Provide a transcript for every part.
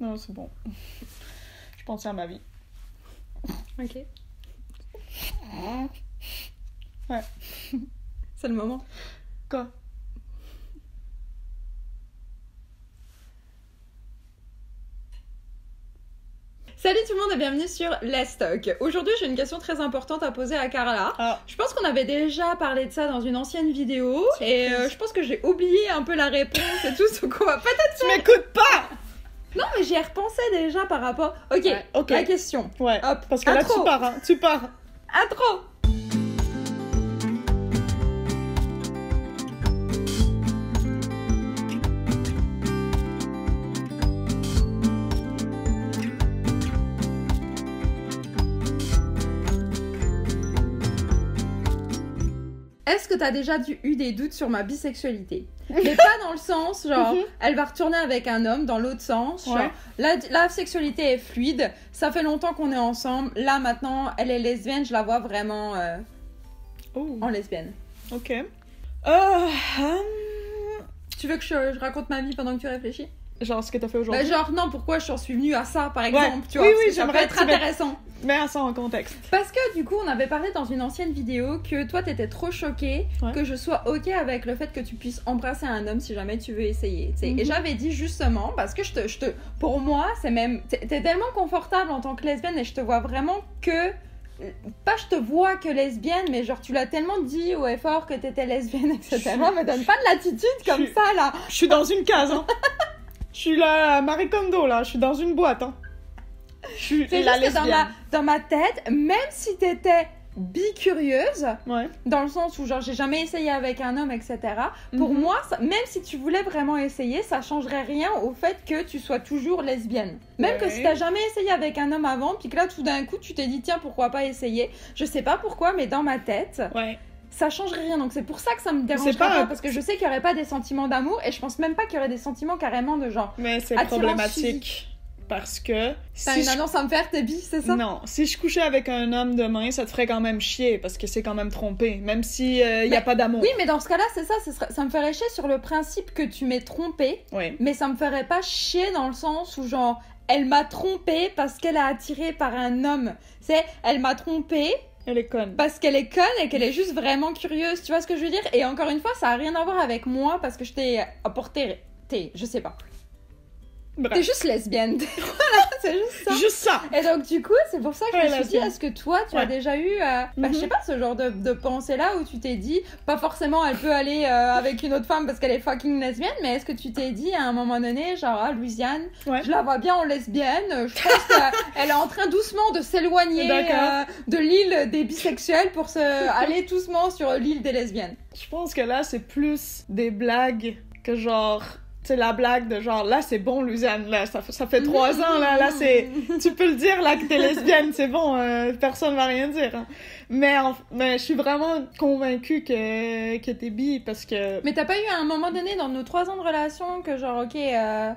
Non, c'est bon. Je pensais à ma vie. Ok. Ouais. C'est le moment. Quoi? Salut tout le monde et bienvenue sur Let's Talk. Aujourd'hui, j'ai une question très importante à poser à Carla. Ah. Je pense qu'on avait déjà parlé de ça dans une ancienne vidéo et je pense que j'ai oublié un peu la réponse et tout, ce qu'on va peut-être Tu m'écoutes pas! Non, mais j'y ai repensé déjà par rapport... Ok, Ouais, ok. la question. Ouais, Hop, parce que là, intro. tu pars. Intro. Est-ce que t'as déjà eu des doutes sur ma bisexualité? Mais pas dans le sens, genre, elle va retourner avec un homme, dans l'autre sens. Genre, Ouais. la sexualité est fluide, ça fait longtemps qu'on est ensemble. Là, maintenant, elle est lesbienne, je la vois vraiment Oh, en lesbienne. ok. Tu veux que je raconte ma vie pendant que tu réfléchis? Genre ce que t'as fait aujourd'hui. Bah, genre, non, pourquoi j'en suis venue à ça, par exemple, tu Oui, vois, oui, parce que ça j'aimerais peut être que tu mettes- intéressant. Mets ça en contexte. Parce que du coup, on avait parlé dans une ancienne vidéo que toi, t'étais trop choquée Ouais. que je sois ok avec le fait que tu puisses embrasser un homme si jamais tu veux essayer. Tu sais. Mhm. Et j'avais dit justement, parce que pour moi, c'est même. T'es tellement confortable en tant que lesbienne et je te vois vraiment que. Pas je te vois que lesbienne, mais genre tu l'as tellement dit au effort que t'étais lesbienne, etc. Me donne pas de l'attitude comme suis- ça là. Je suis dans une case, hein. Je suis la Marie Kondo, là. Je suis dans une boîte, hein. Je suis C'est la juste que lesbienne. dans ma tête, même si t'étais bi-curieuse, Ouais. dans le sens où genre j'ai jamais essayé avec un homme, etc. Pour Mhm. moi, même si tu voulais vraiment essayer, ça changerait rien au fait que tu sois toujours lesbienne. Même que Ouais. si t'as jamais essayé avec un homme avant, puis que là tout d'un coup tu t'es dit tiens pourquoi pas essayer. Je sais pas pourquoi, mais dans ma tête, Ouais. ça changerait rien. Donc c'est pour ça que ça me C'est dérange pas- pas, parce que je sais qu'il y aurait pas des sentiments d'amour et je pense même pas qu'il y aurait des sentiments carrément de genre. Mais c'est Attirance problématique. physique. Parce que T'as si une je... annonce à me faire, t'es bi, c'est ça? Non, si je couchais avec un homme demain, ça te ferait quand même chier parce que c'est quand même trompé, même si y a Mais- pas d'amour. Oui, mais dans ce cas-là, c'est ça, ça me ferait chier sur le principe que tu m'aies trompé. Oui. Mais ça me ferait pas chier dans le sens où genre elle m'a trompée parce qu'elle a attiré par un homme. C'est elle m'a trompée Elle est conne. parce qu'elle est conne et qu'elle est juste vraiment curieuse. Tu vois ce que je veux dire? Et encore une fois, ça a rien à voir avec moi parce que je t'ai apporté. Je sais pas. Bref. T'es juste lesbienne. Voilà, c'est juste ça. Juste ça. Et donc du coup, c'est pour ça que je Ouais, me suis dit, lesbienne. est-ce que toi, tu as Ouais. déjà eu, je sais pas, ce genre de pensée-là où tu t'es dit, pas forcément elle peut aller avec une autre femme parce qu'elle est fucking lesbienne, mais est-ce que tu t'es dit à un moment donné, genre, ah, Louisiane, Ouais. je la vois bien en lesbienne, je pense qu'elle est en train doucement de s'éloigner D'accord. de l'île des bisexuels pour aller doucement sur l'île des lesbiennes. Je pense que là, c'est plus des blagues que genre... C'est la blague de genre, là, c'est bon, Louisiane, là, ça fait 3 ans, là, c'est... Tu peux le dire, là, que t'es lesbienne, c'est bon, personne va rien dire. Hein. Mais je suis vraiment convaincue que t'es bi, parce que... Mais t'as pas eu à un moment donné dans nos 3 ans de relation que genre, ok, là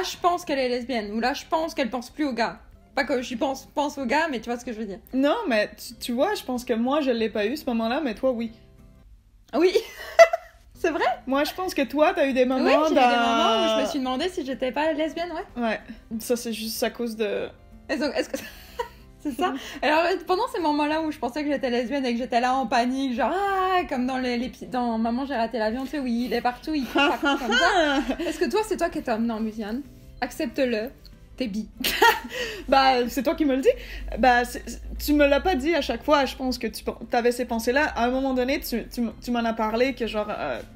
je pense qu'elle est lesbienne, ou là je pense qu'elle pense plus aux gars. Pas que je pense aux gars, mais tu vois ce que je veux dire. Non, mais tu vois, je pense que moi, je l'ai pas eu, ce moment-là, mais toi, oui. Oui. C'est vrai? Moi, je pense que toi, t'as eu des moments Oui, j'ai eu des moments où je me suis demandé si j'étais pas lesbienne, ouais. Ouais, ça, c'est juste à cause de... Est-ce que c'est ça? Alors, pendant ces moments-là où je pensais que j'étais lesbienne et que j'étais là en panique, genre, comme dans Maman, j'ai raté l'avion, tu sais, oui, il est partout, il court partout comme ça. Est-ce que toi, c'est toi qui es homme? Non, Luciane. Accepte-le. T'es bi. Bah, c'est toi qui me le dis. Bah, tu me l'as pas dit à chaque fois. Je pense que tu avais ces pensées-là. À un moment donné, tu m'en as parlé que genre,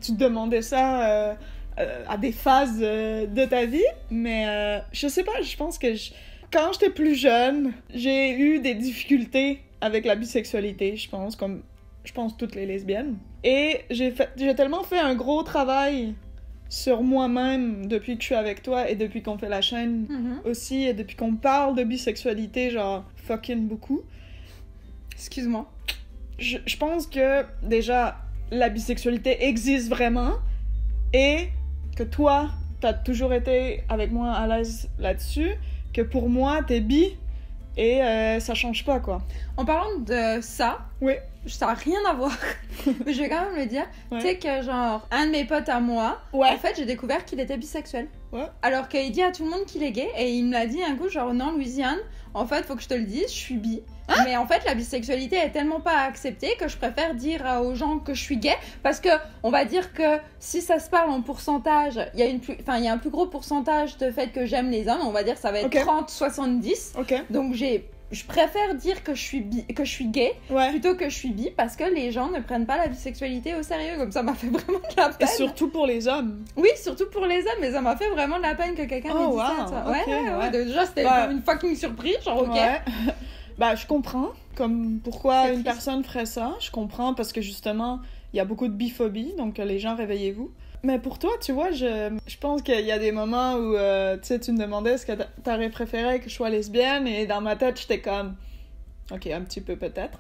tu te demandais ça à des phases de ta vie. Mais je sais pas, je pense que quand j'étais plus jeune, j'ai eu des difficultés avec la bisexualité, je pense, comme je pense toutes les lesbiennes. Et j'ai tellement fait un gros travail sur moi-même depuis que je suis avec toi et depuis qu'on fait la chaîne aussi, et depuis qu'on parle de bisexualité, genre fucking beaucoup. Excuse-moi. Je pense que déjà la bisexualité existe vraiment et que toi t'as toujours été avec moi à l'aise là-dessus, que pour moi t'es bi et ça change pas, quoi. En parlant de ça, Oui. ça n'a rien à voir, mais je vais quand même le dire. Ouais. Tu sais que, genre, un de mes potes à moi, Ouais. en fait, j'ai découvert qu'il était bisexuel. Ouais. Alors qu'il dit à tout le monde qu'il est gay, et il me l'a dit un coup, genre, non, Louisiane, en fait, faut que je te le dise, je suis bi. Mais en fait, la bisexualité est tellement pas acceptée que je préfère dire aux gens que je suis gay, parce que on va dire que si ça se parle en pourcentage, il y a un plus gros pourcentage de fait que j'aime les hommes, on va dire que ça va être 30-70. Ok. Donc je préfère dire que je suis gay Ouais. plutôt que je suis bi, parce que les gens ne prennent pas la bisexualité au sérieux, comme ça m'a fait vraiment de la Et peine. surtout pour les hommes. Oui, surtout pour les hommes, mais ça m'a fait vraiment de la peine que quelqu'un m'ait dit ça. Tu vois. Ok, Ouais. Déjà, c'était Bah, comme une fucking surprise, genre ok. Ouais. Bah, je comprends comme pourquoi C'est une triste. personne ferait ça. Je comprends parce que justement, il y a beaucoup de biphobie, donc les gens, réveillez-vous. Mais pour toi, tu vois, je pense qu'il y a des moments où, tu sais, tu me demandais est-ce que t'aurais préféré que je sois lesbienne, et dans ma tête, j'étais comme, ok, un petit peu peut-être.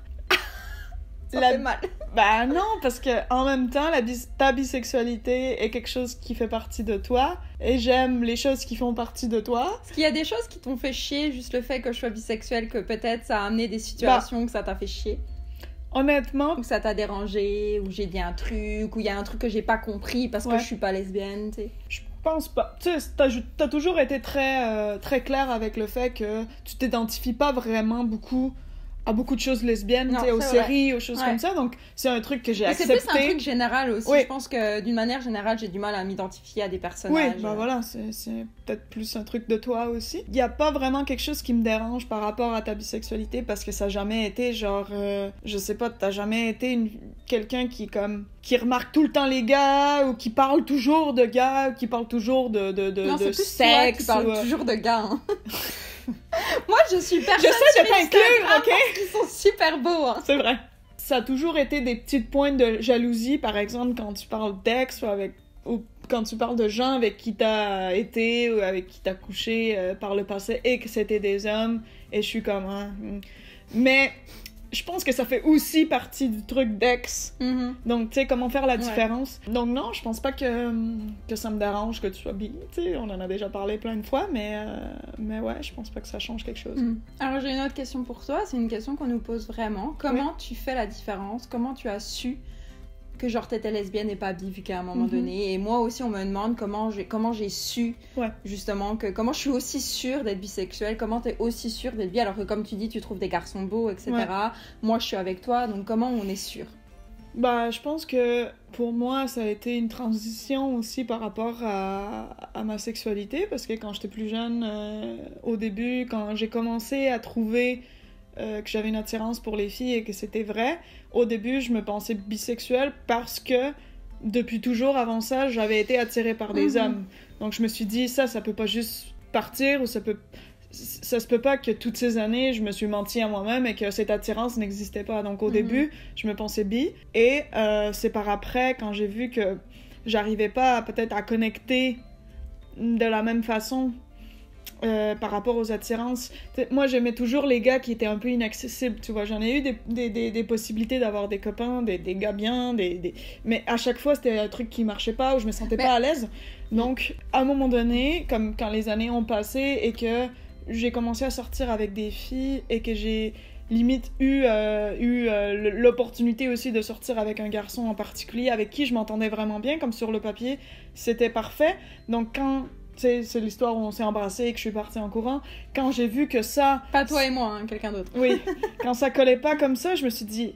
Ça fait mal. Bah non, parce que en même temps, ta bisexualité est quelque chose qui fait partie de toi, et j'aime les choses qui font partie de toi. Est-ce qu'il y a des choses qui t'ont fait chier, juste le fait que je sois bisexuelle, que peut-être ça a amené des situations que ça t'a fait chier? Honnêtement, Ou ça t'a dérangé, ou j'ai dit un truc, ou il y a un truc que j'ai pas compris parce que Ouais. je suis pas lesbienne, tu sais. je pense pas. Tu sais, t'as toujours été très clair avec le fait que tu t'identifies pas vraiment beaucoup à beaucoup de choses lesbiennes, Non, tu sais, aux c'est séries, aux choses Ouais. comme ça, donc c'est un truc que j'ai Mais c'est accepté. plus un truc général aussi. Oui. Je pense que d'une manière générale, j'ai du mal à m'identifier à des Oui, personnages. bah voilà, c'est peut-être plus un truc de toi aussi. Il y a pas vraiment quelque chose qui me dérange par rapport à ta bisexualité, parce que ça a jamais été genre, je sais pas, t'as jamais été quelqu'un qui remarque tout le temps les gars, ou qui parle toujours de gars, ou qui parle toujours de Non, de c'est plus toi sexe. qui parle ou, toujours de gars. Hein. Moi, je suis personne J'essaie de sur t'inclure, Instagram ok? parce qu'ils sont super beaux. Hein. C'est vrai. Ça a toujours été des petites pointes de jalousie, par exemple, quand tu parles d'ex, ou quand tu parles de gens avec qui t'as été, ou avec qui t'as couché par le passé, et que c'était des hommes, et je suis comme... hein, Mais je pense que ça fait aussi partie du truc d'ex. Mm-hmm. Donc, tu sais, comment faire la différence. Donc non, je pense pas que ça me dérange que tu sois bi, tu sais, on en a déjà parlé plein de fois, mais ouais, je pense pas que ça change quelque chose. Alors, j'ai une autre question pour toi. C'est une question qu'on nous pose vraiment. Comment tu fais la différence? Comment tu as su que genre t'étais lesbienne et pas bi, vu qu'à un moment donné, et moi aussi on me demande comment j'ai su justement comment je suis aussi sûre d'être bisexuelle, comment t'es aussi sûre d'être bi, alors que comme tu dis tu trouves des garçons beaux, etc. Moi je suis avec toi, donc comment on est sûr? Bah, je pense que pour moi, ça a été une transition aussi par rapport à ma sexualité, parce que quand j'étais plus jeune, au début, quand j'ai commencé à trouver que j'avais une attirance pour les filles et que c'était vrai, au début, je me pensais bisexuelle parce que depuis toujours avant ça, j'avais été attirée par des hommes. Donc je me suis dit, ça peut pas juste partir, ou ça se peut pas que toutes ces années, je me suis menti à moi-même et que cette attirance n'existait pas. Donc au début, je me pensais bi, et c'est par après, quand j'ai vu que j'arrivais pas peut-être à connecter de la même façon par rapport aux attirances. Moi, j'aimais toujours les gars qui étaient un peu inaccessibles, tu vois. J'en ai eu des possibilités d'avoir des copains, des gars bien, mais à chaque fois, c'était un truc qui marchait pas, ou je me sentais pas à l'aise. Donc, à un moment donné, comme quand les années ont passé et que j'ai commencé à sortir avec des filles et que j'ai limite eu l'opportunité aussi de sortir avec un garçon en particulier avec qui je m'entendais vraiment bien, comme sur le papier, c'était parfait. Donc, quand... c'est l'histoire où on s'est embrassés et que je suis partie en courant. Quand j'ai vu que ça... Pas toi et moi, hein, quelqu'un d'autre. Oui, quand ça collait pas comme ça, je me suis dit,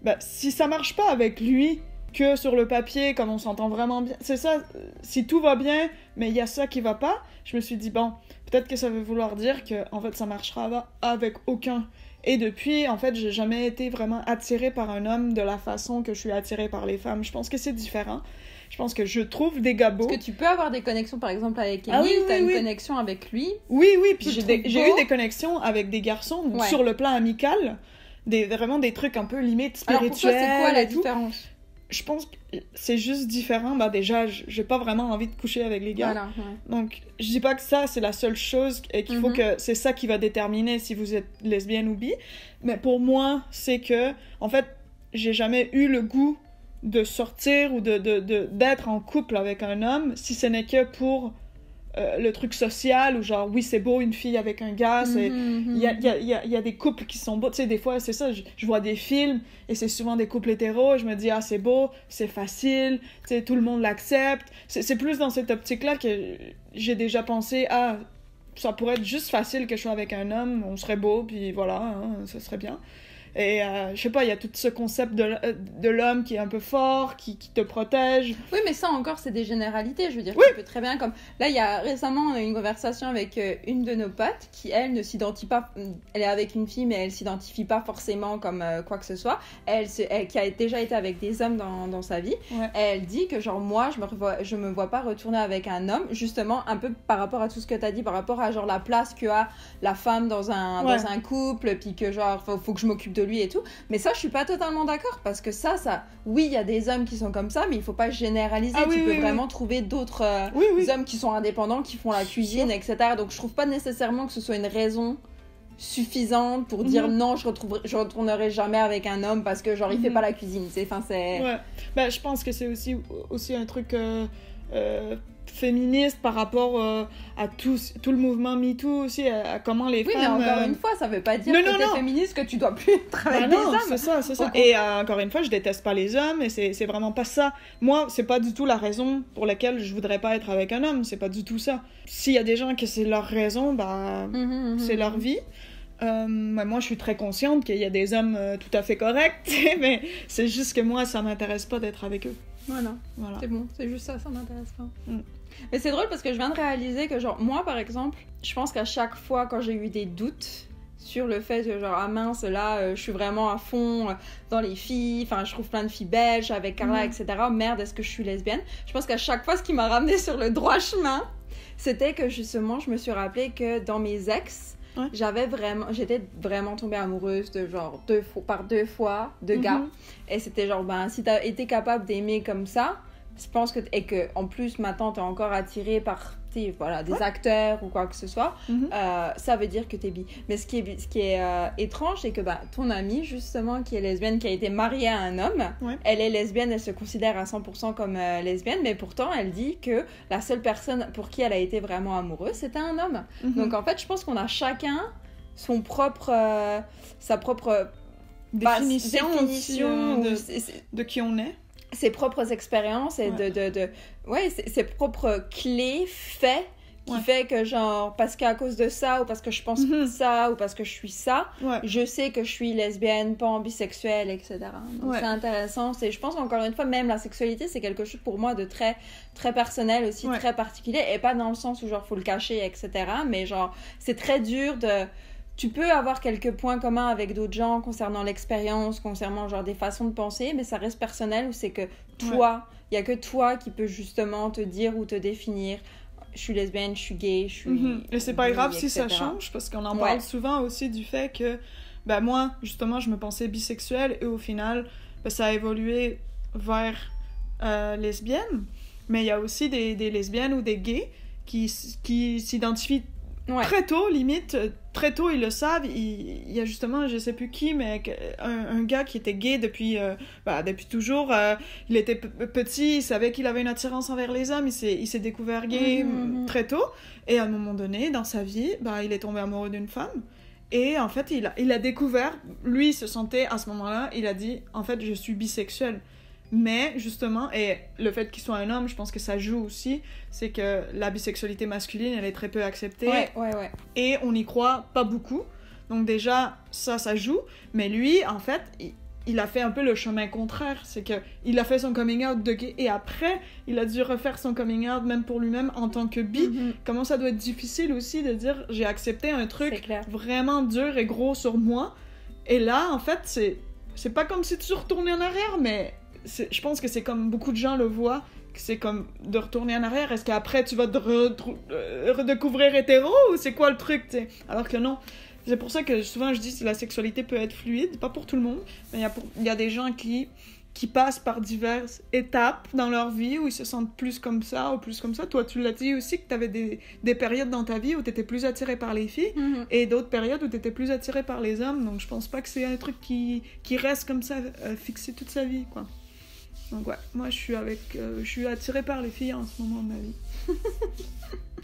bah, si ça marche pas avec lui, que sur le papier, comme on s'entend vraiment bien, c'est ça, si tout va bien, mais il y a ça qui va pas, je me suis dit, bon, peut-être que ça veut vouloir dire que, en fait, ça marchera avec aucun. Et depuis, en fait, j'ai jamais été vraiment attirée par un homme de la façon que je suis attirée par les femmes. Je pense que c'est différent. Je pense que je trouve des gars beaux. Parce que tu peux avoir des connexions, par exemple, avec Émile, t'as une connexion avec lui. Oui, puis j'ai eu des connexions avec des garçons sur le plan amical, vraiment des trucs un peu limite spirituels. Alors pour toi, c'est quoi la différence? Je pense que c'est juste différent. Bah déjà, j'ai pas vraiment envie de coucher avec les gars. Voilà, Donc, je dis pas que ça, c'est la seule chose et qu'il faut que... C'est ça qui va déterminer si vous êtes lesbienne ou bi. Mais pour moi, c'est que, en fait, j'ai jamais eu le goût de sortir ou d'être en couple avec un homme, si ce n'est que pour le truc social où genre oui c'est beau une fille avec un gars, il y a des couples qui sont beaux, tu sais, des fois c'est ça, je vois des films et c'est souvent des couples hétéros et je me dis ah c'est beau, c'est facile, tu sais, tout le monde l'accepte, c'est plus dans cette optique là que j'ai déjà pensé ah ça pourrait être juste facile que je sois avec un homme, on serait beau puis voilà, hein, ça serait bien. Et je sais pas, il y a tout ce concept de l'homme qui est un peu fort, qui te protège. Oui, mais ça encore, c'est des généralités. Je veux dire, oui. Tu peux très bien comme... Là, récemment, on a eu une conversation avec une de nos potes qui, elle, ne s'identifie pas... Elle est avec une fille, mais elle s'identifie pas forcément comme quoi que ce soit. Elle qui a déjà été avec des hommes dans sa vie. Ouais. Elle dit que, genre, moi, je me vois pas retourner avec un homme, justement, un peu par rapport à tout ce que t'as dit, par rapport à, genre, la place qu'a la femme dans un couple, puis que, genre, faut que je m'occupe de lui et tout, mais ça je suis pas totalement d'accord parce que ça oui il y a des hommes qui sont comme ça mais il faut pas généraliser, tu peux vraiment trouver d'autres hommes qui sont indépendants, qui font la cuisine, etc. Donc je trouve pas nécessairement que ce soit une raison suffisante pour dire non je retournerai jamais avec un homme parce que genre il fait pas la cuisine, c'est ouais. Ben, je pense que c'est aussi un truc féministe par rapport à tout le mouvement MeToo aussi, à comment les femmes... Oui, mais encore une fois, ça veut pas dire que t'es féministe, que tu dois plus être avec des hommes. c'est ça. Et encore une fois, je déteste pas les hommes, et c'est vraiment pas ça. Moi, c'est pas du tout la raison pour laquelle je voudrais pas être avec un homme, c'est pas du tout ça. S'il y a des gens que c'est leur raison, c'est leur vie. Moi, je suis très consciente qu'il y a des hommes tout à fait corrects, mais c'est juste que moi, ça m'intéresse pas d'être avec eux. Voilà. C'est bon, c'est juste ça m'intéresse pas. Mais c'est drôle parce que je viens de réaliser que, genre, moi, par exemple, je pense qu'à chaque fois, quand j'ai eu des doutes sur le fait que, genre, ah mince, là, je suis vraiment à fond dans les filles, enfin, je trouve plein de filles belges avec Carla, etc. Merde, est-ce que je suis lesbienne? Je pense qu'à chaque fois, ce qui m'a ramené sur le droit chemin, c'était que, justement, je me suis rappelé que dans mes ex, j'étais vraiment tombée amoureuse de genre deux fois de gars, et c'était genre si t'as été capable d'aimer comme ça, je pense et que en plus maintenant t'es encore attirée par des acteurs ou quoi que ce soit, ça veut dire que t'es bi. Mais ce qui est étrange, c'est que ton amie justement qui est lesbienne, qui a été mariée à un homme, elle est lesbienne, elle se considère à 100% comme lesbienne, mais pourtant elle dit que la seule personne pour qui elle a été vraiment amoureuse, c'était un homme. Donc en fait je pense qu'on a chacun sa propre définition de qui on est, ses propres expériences et ses propres clés, faits qui fait que genre parce qu'à cause de ça ou parce que je pense ça ou parce que je suis ça, je sais que je suis lesbienne, pas bisexuelle, etc. Donc c'est intéressant. Je pense encore une fois, même la sexualité c'est quelque chose pour moi de très très personnel aussi, très particulier, et pas dans le sens où genre faut le cacher, etc. Mais genre c'est très dur tu peux avoir quelques points communs avec d'autres gens concernant l'expérience, concernant genre des façons de penser, mais ça reste personnel, où c'est que toi, il y a que toi qui peux justement te dire ou te définir. Je suis lesbienne, je suis gay, je suis... Et c'est pas grave si ça change, parce qu'on en parle souvent aussi du fait que moi, justement, je me pensais bisexuelle et au final, ça a évolué vers lesbienne, mais il y a aussi des lesbiennes ou des gays qui s'identifient très tôt, limite, très tôt, ils le savent. Il y a justement, je sais plus qui, mais un gars qui était gay depuis toujours. Il était petit, il savait qu'il avait une attirance envers les hommes, il s'est découvert gay très tôt. Et à un moment donné, dans sa vie, il est tombé amoureux d'une femme. Et en fait, il a découvert, lui, il se sentait, à ce moment-là, il a dit, en fait, je suis bisexuel. Mais, justement, et le fait qu'il soit un homme, je pense que ça joue aussi, c'est que la bisexualité masculine, elle est très peu acceptée. Et on n'y croit pas beaucoup. Donc déjà, ça joue. Mais lui, en fait, il a fait un peu le chemin contraire. C'est qu'il a fait son coming out de gay, et après, il a dû refaire son coming out, même pour lui-même, en tant que bi. Comment ça doit être difficile aussi de dire, j'ai accepté un truc vraiment dur et gros sur moi. Et là, en fait, c'est pas comme si tu retournais en arrière, mais... je pense que c'est comme beaucoup de gens le voient, que c'est comme de retourner en arrière. Est-ce qu'après tu vas te redécouvrir hétéro, ou c'est quoi le truc, t'sais? Alors que non. C'est pour ça que souvent je dis que la sexualité peut être fluide, pas pour tout le monde, mais il y a des gens qui passent par diverses étapes dans leur vie où ils se sentent plus comme ça ou plus comme ça. Toi, tu l'as dit aussi que tu avais des périodes dans ta vie où tu étais plus attirée par les filles et d'autres périodes où tu étais plus attirée par les hommes. Donc je pense pas que c'est un truc qui reste comme ça, fixé toute sa vie, quoi. Donc ouais, moi je suis attirée par les filles en ce moment de ma vie.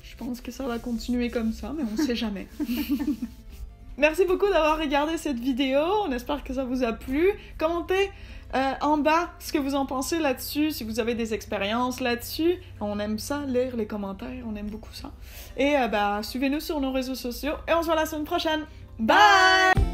Je pense que ça va continuer comme ça, mais on sait jamais. Merci beaucoup d'avoir regardé cette vidéo, on espère que ça vous a plu. Commentez en bas ce que vous en pensez là-dessus, si vous avez des expériences là-dessus. On aime ça, lire les commentaires, on aime beaucoup ça. Et suivez-nous sur nos réseaux sociaux et on se voit la semaine prochaine. Bye!